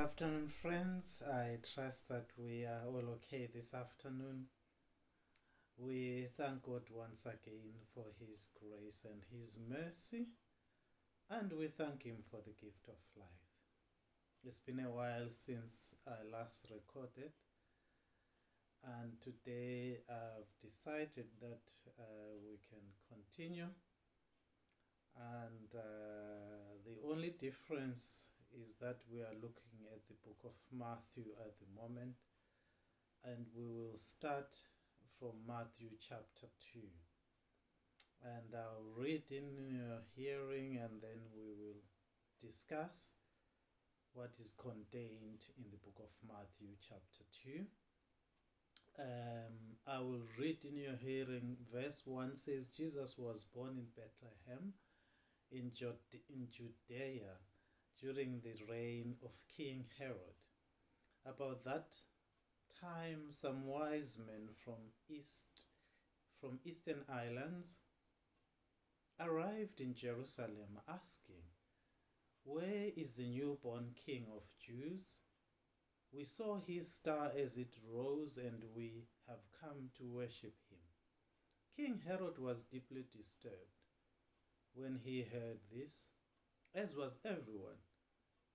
afternoon, friends. I trust that we are all okay this afternoon. We thank God once again for His grace and His mercy, and we thank Him for the gift of life. It's been a while since I last recorded, and today I've decided that we can continue. And the only difference is that we are looking at the book of Matthew at the moment, and we will start from Matthew chapter 2. And I'll read in your hearing, and then we will discuss what is contained in the book of Matthew chapter 2. I will read in your hearing. Verse 1 says, Jesus was born in Bethlehem in Judea during the reign of King Herod. About that time, some wise men from eastern islands arrived in Jerusalem, asking, "Where is the newborn King of Jews? We saw his star as it rose, and we have come to worship him." King Herod was deeply disturbed when he heard this, as was everyone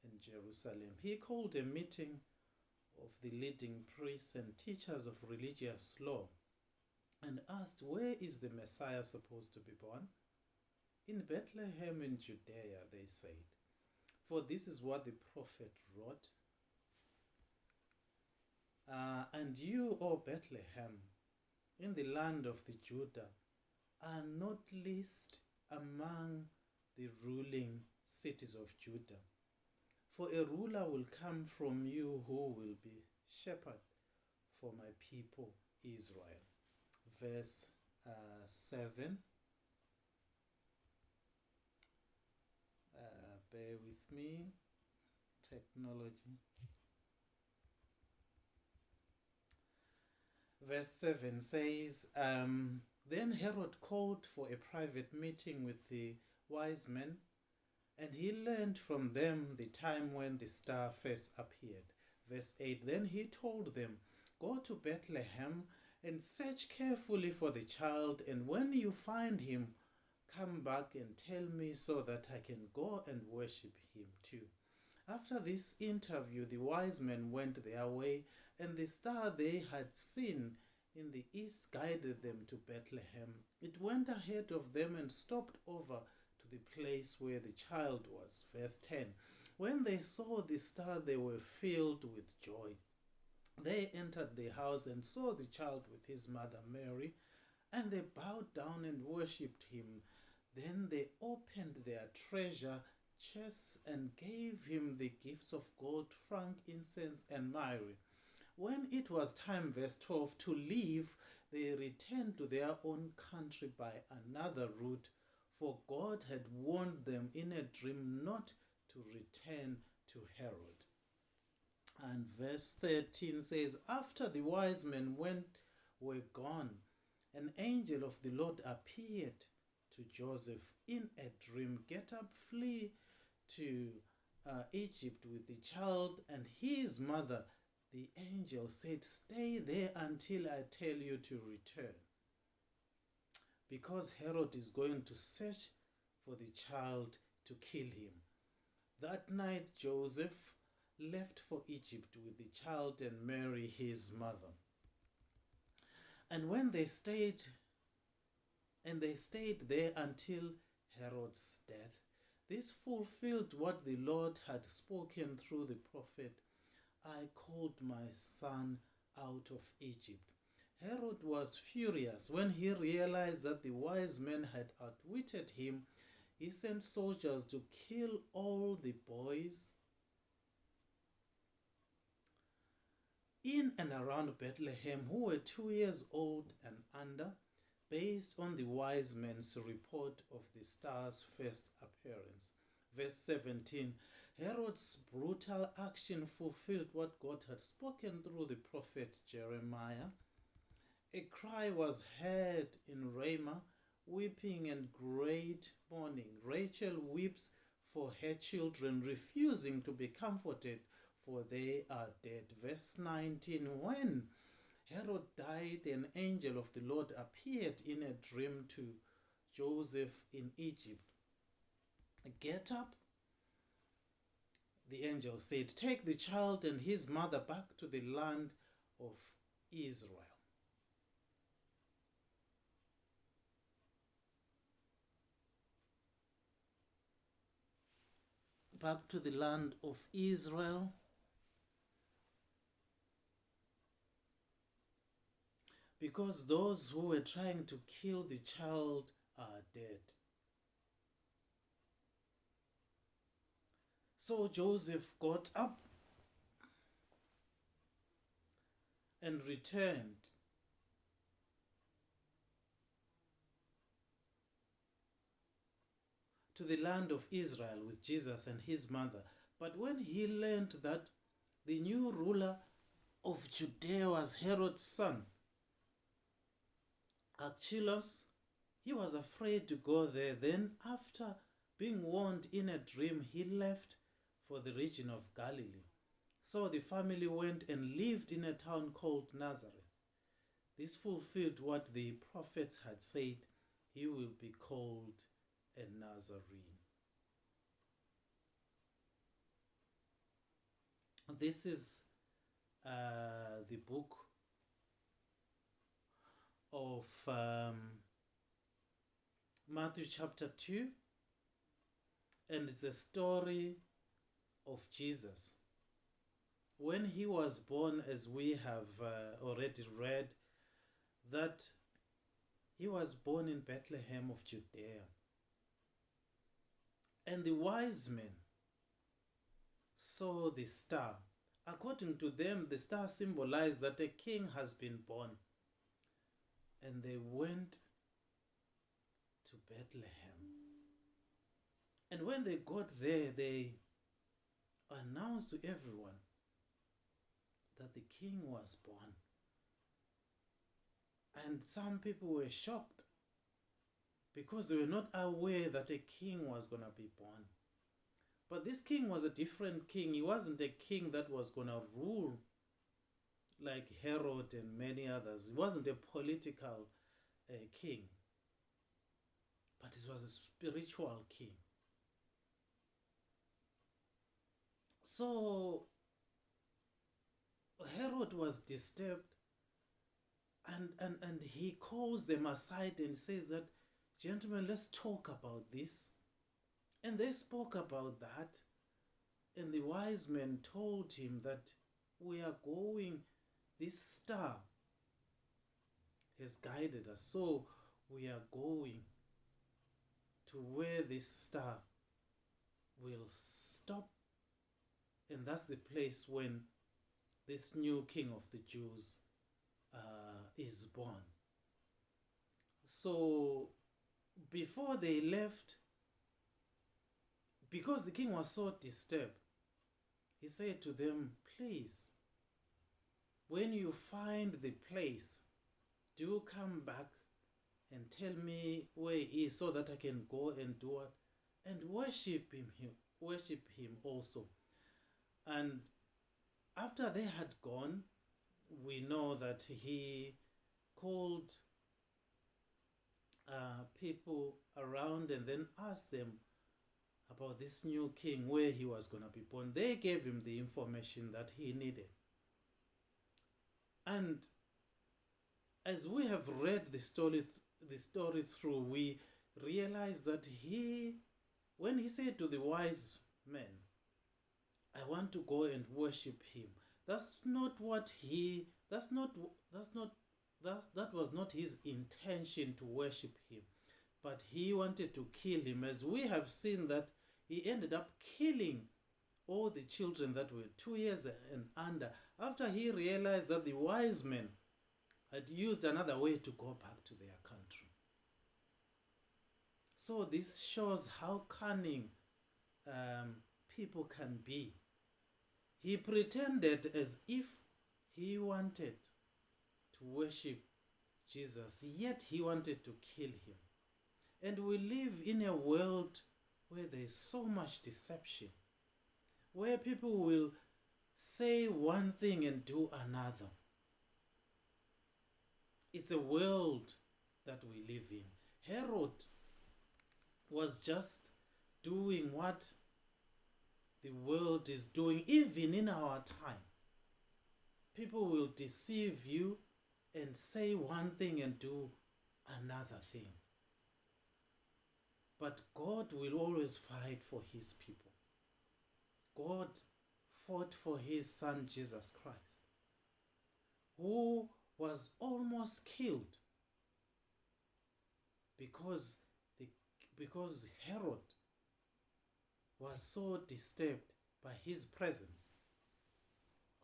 in Jerusalem. He called a meeting of the leading priests and teachers of religious law and asked, "Where is the Messiah supposed to be born?" "In Bethlehem in Judea," they said, "for this is what the prophet wrote. And you, O Bethlehem, in the land of the Judah, are not least among the ruling cities of Judah. For a ruler will come from you who will be shepherd for my people Israel." Verse 7. Bear with me. Technology. Verse 7 says, Then Herod called for a private meeting with the wise men, and he learned from them the time when the star first appeared. Verse 8, Then he told them, "Go to Bethlehem and search carefully for the child, and when you find him, come back and tell me so that I can go and worship him too." After this interview, the wise men went their way, and the star they had seen in the east guided them to Bethlehem. It went ahead of them and stopped over to the place where the child was. Verse 10. When they saw the star, they were filled with joy. They entered the house and saw the child with his mother Mary, and they bowed down and worshipped him. Then they opened their treasure chests and gave him the gifts of gold, frankincense, and myrrh. When it was time, verse 12, to leave, they returned to their own country by another route, for God had warned them in a dream not to return to Herod. And verse 13 says, After the wise men were gone, an angel of the Lord appeared to Joseph in a dream. "Get up, flee to Egypt with the child and his mother." The angel said, "Stay there until I tell you to return, because Herod is going to search for the child to kill him." That night Joseph left for Egypt with the child and Mary his mother. And they stayed there until Herod's death. This fulfilled what the Lord had spoken through the prophet, "I called my son out of Egypt." Herod was furious when he realized that the wise men had outwitted him. He sent soldiers to kill all the boys in and around Bethlehem who were 2 years old and under, based on the wise men's report of the star's first appearance. Verse 17, Herod's brutal action fulfilled what God had spoken through the prophet Jeremiah. A cry was heard in Ramah, weeping and great mourning. Rachel weeps for her children, refusing to be comforted, for they are dead. Verse 19, when Herod died, an angel of the Lord appeared in a dream to Joseph in Egypt. Get up, the angel said, take the child and his mother back to the land of Israel. Back to the land of Israel. Because those who were trying to kill the child are dead. So Joseph got up and returned to the land of Israel with Jesus and his mother. But when he learned that the new ruler of Judea was Herod's son, Archelaus, he was afraid to go there. Then, after being warned in a dream, he left for the region of Galilee. So the family went and lived in a town called Nazareth. This fulfilled what the prophets had said, he will be called a Nazarene. This is the book of Matthew chapter 2, and it's a story of Jesus. When he was born, as we have already read, that he was born in Bethlehem of Judea. And the wise men saw the star. According to them, the star symbolized that a king has been born. And they went to Bethlehem. And when they got there, they announced to everyone that the king was born. And some people were shocked because they were not aware that a king was going to be born. But this king was a different king. He wasn't a king that was going to rule like Herod and many others. He wasn't a political king, but he was a spiritual king. So Herod was disturbed, and he calls them aside and says that, gentlemen, let's talk about this. And they spoke about that, and the wise men told him that we are going, this star has guided us, so we are going to where this star will stop, and that's the place when this new king of the Jews is born. So before they left, because the king was so disturbed, he said to them, please, when you find the place, do come back and tell me where he is, so that I can go and do it and worship him also. And after they had gone, we know that he called people around and then asked them about this new king, where he was going to be born. They gave him the information that he needed. And as we have read the story through, we realize that when he said to the wise men, I want to go and worship him, that was not his intention to worship him, but he wanted to kill him. As we have seen that he ended up killing all the children that were 2 years and under, after he realized that the wise men had used another way to go back to their country. So this shows how cunning people can be. He pretended as if he wanted to worship Jesus, yet he wanted to kill him. And we live in a world where there is so much deception, where people will say one thing and do another. It's a world that we live in. Herod was just doing what the world is doing, even in our time. People will deceive you and say one thing and do another thing. But God will always fight for his people. God fought for his son Jesus Christ, who was almost killed because Herod was so disturbed by his presence,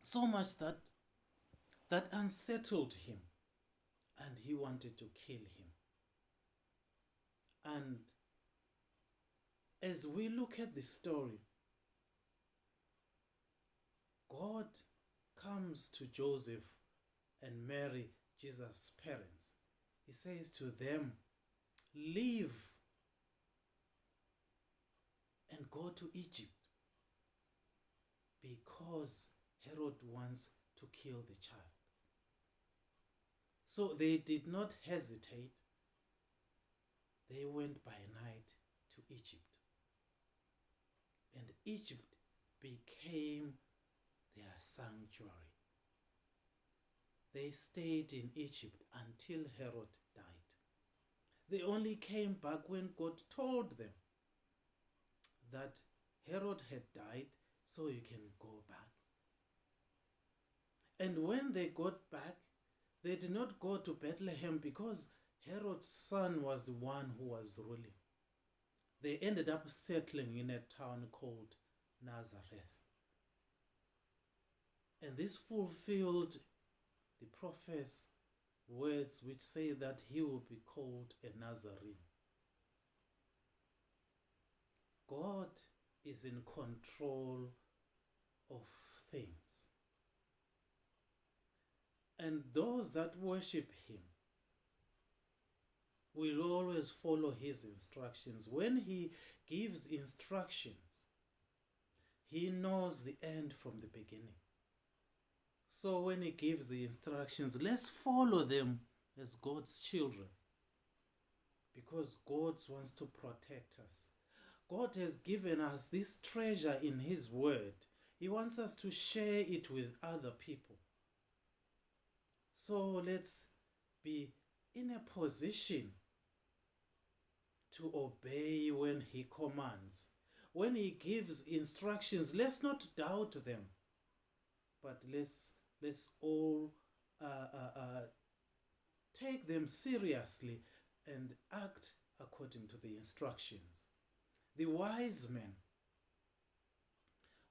so much that unsettled him, and he wanted to kill him. And as we look at the story, God comes to Joseph and Mary, Jesus' parents. He says to them, leave and go to Egypt, because Herod wants to kill the child. So they did not hesitate. They went by night to Egypt. And Egypt became their sanctuary. They stayed in Egypt until Herod died. They only came back when God told them that Herod had died, so you can go back. And when they got back, they did not go to Bethlehem because Herod's son was the one who was ruling. They ended up settling in a town called Nazareth. And this fulfilled the prophet's words, which say that he will be called a Nazarene. God is in control of things. And those that worship him will always follow his instructions. When he gives instructions, he knows the end from the beginning. So when he gives the instructions, let's follow them as God's children, because God wants to protect us. God has given us this treasure in his word. He wants us to share it with other people. So let's be in a position to obey when he commands. When he gives instructions, let's not doubt them, but let's all take them seriously and act according to the instructions. The wise men,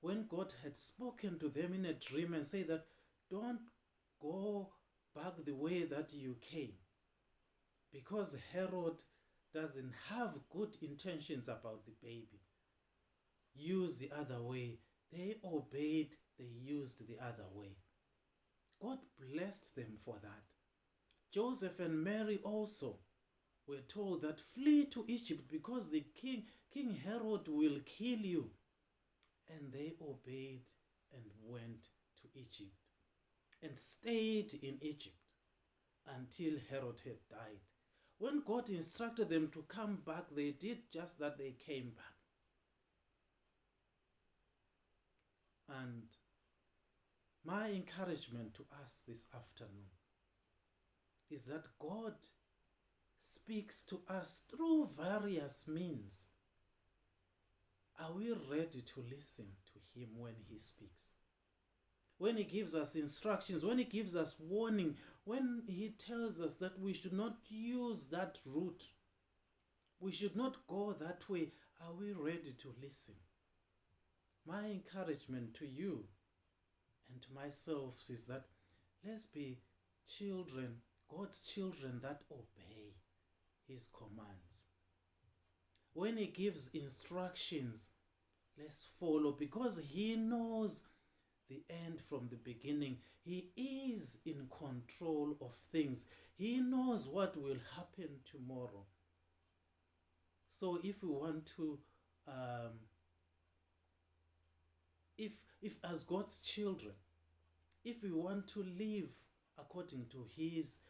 when God had spoken to them in a dream and said that don't go back the way that you came, because Herod doesn't have good intentions about the baby, use the other way. They obeyed, they used the other way. God blessed them for that. Joseph and Mary also were told that flee to Egypt because the King Herod will kill you. And they obeyed and went to Egypt and stayed in Egypt until Herod had died. When God instructed them to come back, they did just that. They came back. And my encouragement to us this afternoon is that God speaks to us through various means. Are we ready to listen to him when he speaks? When he gives us instructions, when he gives us warning, when he tells us that we should not use that route, we should not go that way, are we ready to listen? My encouragement to you and to myself is that let's be children, God's children that obey his commands. When he gives instructions, let's follow, because he knows the end from the beginning. He is in control of things. He knows what will happen tomorrow. So if we want to if as God's children, if we want to live according to His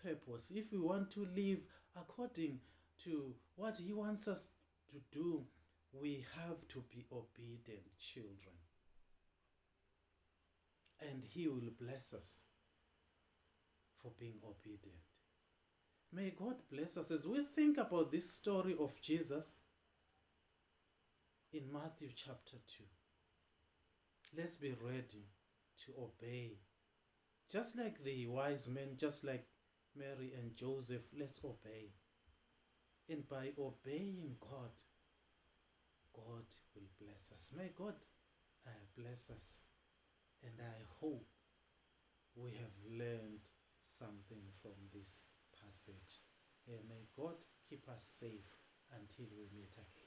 purpose, if we want to live according to what He wants us to do, we have to be obedient children. And He will bless us for being obedient. May God bless us as we think about this story of Jesus in Matthew chapter 2. Let's be ready to obey. Just like the wise men, just like Mary and Joseph, let's obey. And by obeying God, God will bless us. May God bless us. And I hope we have learned something from this passage. And may God keep us safe until we meet again.